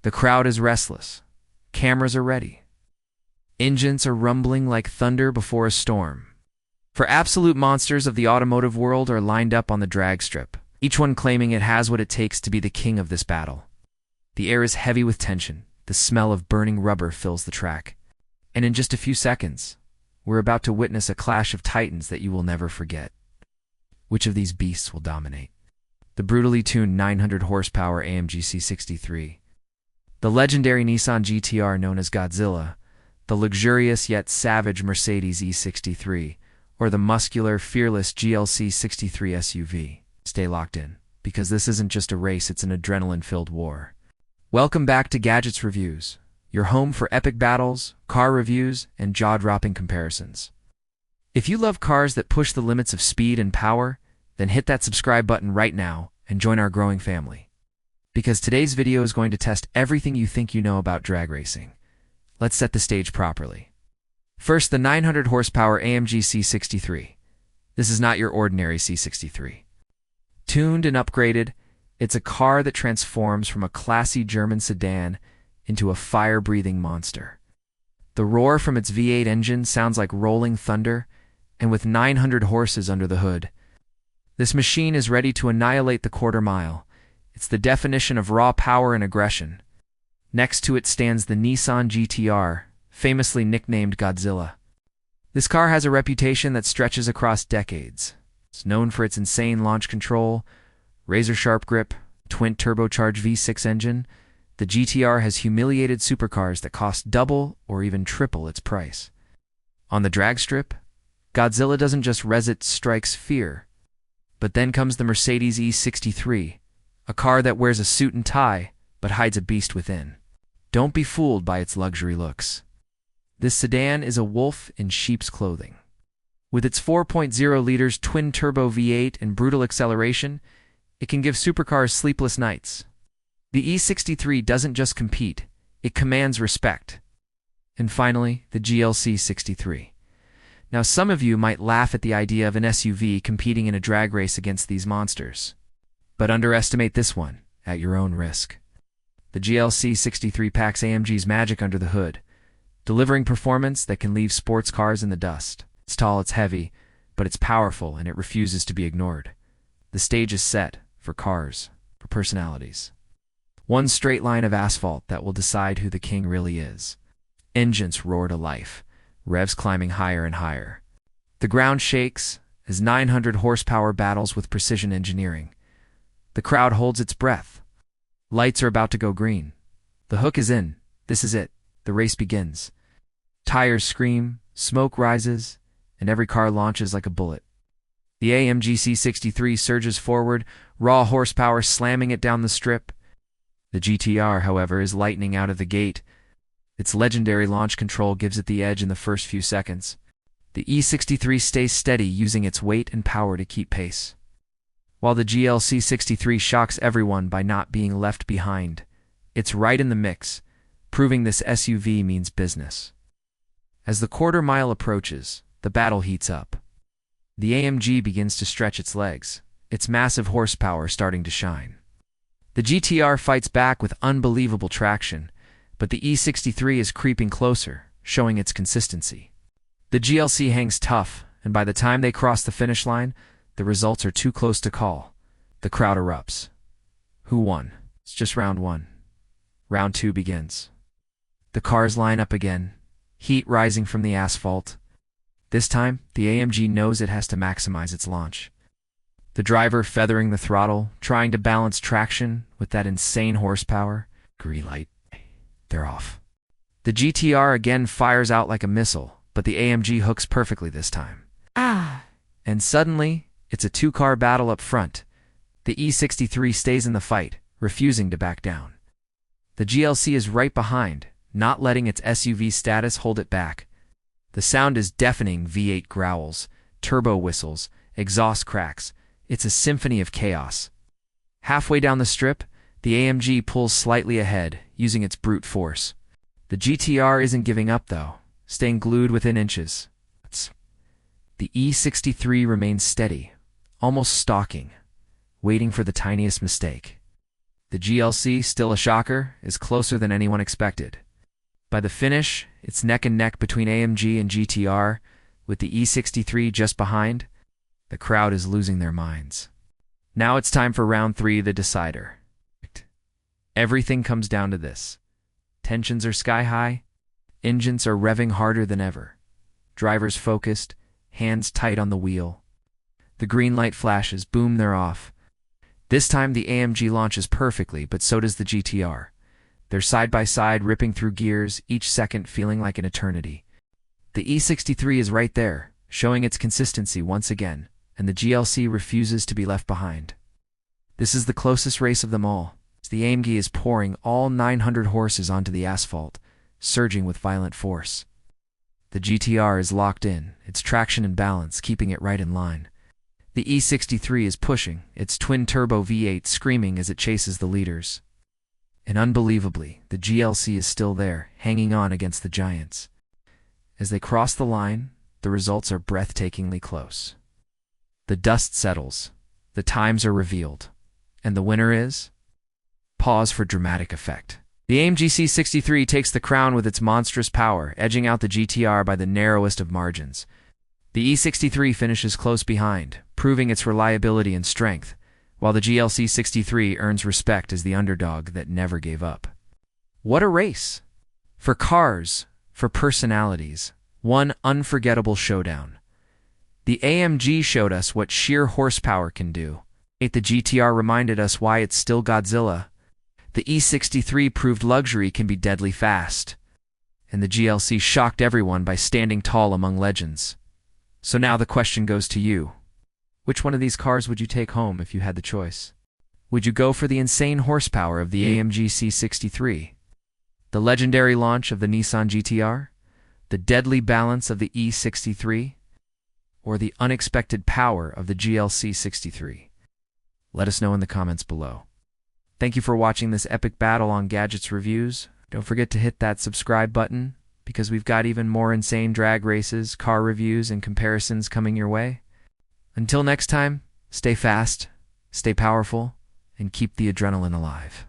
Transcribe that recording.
The crowd is restless. Cameras are ready. Engines are rumbling like thunder before a storm. For absolute monsters of the automotive world are lined up on the drag strip, each one claiming it has what it takes to be the king of this battle. The air is heavy with tension. The smell of burning rubber fills the track. And in just a few seconds, we're about to witness a clash of titans that you will never forget. Which of these beasts will dominate? The brutally tuned 900 horsepower AMG C63, the legendary Nissan GTR known as Godzilla, the luxurious yet savage Mercedes E63, or the muscular, fearless GLC 63 SUV. Stay locked in, because this isn't just a race, it's an adrenaline-filled war. Welcome back to Gadgets Reviews, your home for epic battles, car reviews, and jaw-dropping comparisons. If you love cars that push the limits of speed and power, then hit that subscribe button right now and join our growing family. Because today's video is going to test everything you think you know about drag racing. Let's set the stage properly. First, the 900 horsepower AMG C63. This is not your ordinary C63. Tuned and upgraded, it's a car that transforms from a classy German sedan into a fire-breathing monster. The roar from its V8 engine sounds like rolling thunder, and with 900 horses under the hood, this machine is ready to annihilate the quarter mile. It's the definition of raw power and aggression. Next to it stands the Nissan GTR, famously nicknamed Godzilla. This car has a reputation that stretches across decades. It's known for its insane launch control, razor-sharp grip, twin-turbocharged V6 engine. The GTR has humiliated supercars that cost double or even triple its price. On the drag strip, Godzilla doesn't just strikes fear. But then comes the Mercedes E63, a car that wears a suit and tie, but hides a beast within. Don't be fooled by its luxury looks. This sedan is a wolf in sheep's clothing. With its 4.0 liters twin-turbo V8 and brutal acceleration, it can give supercars sleepless nights. The E63 doesn't just compete, it commands respect. And finally, the GLC 63. Now, some of you might laugh at the idea of an SUV competing in a drag race against these monsters. But underestimate this one, at your own risk. The GLC 63 packs AMG's magic under the hood, delivering performance that can leave sports cars in the dust. It's tall, it's heavy, but it's powerful and it refuses to be ignored. The stage is set for cars, for personalities. One straight line of asphalt that will decide who the king really is. Engines roar to life, revs climbing higher and higher. The ground shakes as 900 horsepower battles with precision engineering. The crowd holds its breath. Lights are about to go green. The hook is in. This is it. The race begins. Tires scream, smoke rises, and every car launches like a bullet. The AMG C63 surges forward, raw horsepower slamming it down the strip. The GTR, however, is lightning out of the gate. Its legendary launch control gives it the edge in the first few seconds. The E63 stays steady, using its weight and power to keep pace, while the GLC 63 shocks everyone by not being left behind. It's right in the mix, proving this SUV means business. As the quarter mile approaches, the battle heats up. The AMG begins to stretch its legs, its massive horsepower starting to shine. The GTR fights back with unbelievable traction, but the E63 is creeping closer, showing its consistency. The GLC hangs tough, and by the time they cross the finish line, the results are too close to call. The crowd erupts. Who won? It's just round one. Round two begins. The cars line up again, heat rising from the asphalt. This time, the AMG knows it has to maximize its launch. The driver feathering the throttle, trying to balance traction with that insane horsepower. Green light. They're off. The GTR again fires out like a missile, but the AMG hooks perfectly this time. And suddenly, it's a two-car battle up front. The E63 stays in the fight, refusing to back down. The GLC is right behind, not letting its SUV status hold it back. The sound is deafening. V8 growls, turbo whistles, exhaust cracks. It's a symphony of chaos. Halfway down the strip, the AMG pulls slightly ahead, using its brute force. The GTR isn't giving up, though, staying glued within inches. The E63 remains steady, almost stalking, waiting for the tiniest mistake. The GLC, still a shocker, is closer than anyone expected. By the finish, it's neck and neck between AMG and GTR, with the E63 just behind. The crowd is losing their minds. Now it's time for round 3, the decider. Everything comes down to this. Tensions are sky high. Engines are revving harder than ever. Drivers focused, hands tight on the wheel. The green light flashes, boom, they're off. This time the AMG launches perfectly, but so does the GTR. They're side by side, ripping through gears, each second feeling like an eternity. The E63 is right there, showing its consistency once again, and the GLC refuses to be left behind. This is the closest race of them all. The AMG is pouring all 900 horses onto the asphalt, surging with violent force. The GTR is locked in, its traction and balance keeping it right in line. The E63 is pushing, its twin-turbo V8 screaming as it chases the leaders. And unbelievably, the GLC is still there, hanging on against the giants. As they cross the line, the results are breathtakingly close. The dust settles, the times are revealed, and the winner is... Pause for dramatic effect. The AMG C63 takes the crown with its monstrous power, edging out the GTR by the narrowest of margins. The E63 finishes close behind, proving its reliability and strength, while the GLC 63 earns respect as the underdog that never gave up. What a race! For cars, for personalities, one unforgettable showdown. The AMG showed us what sheer horsepower can do. The GTR reminded us why it's still Godzilla. The E63 proved luxury can be deadly fast. And the GLC shocked everyone by standing tall among legends. So now the question goes to you. Which one of these cars would you take home if you had the choice? Would you go for the insane horsepower of the AMG C63? The legendary launch of the Nissan GTR? The deadly balance of the E63? Or the unexpected power of the GLC 63? Let us know in the comments below. Thank you for watching this epic battle on Gadgets Reviews. Don't forget to hit that subscribe button, because we've got even more insane drag races, car reviews, and comparisons coming your way. Until next time, stay fast, stay powerful, and keep the adrenaline alive.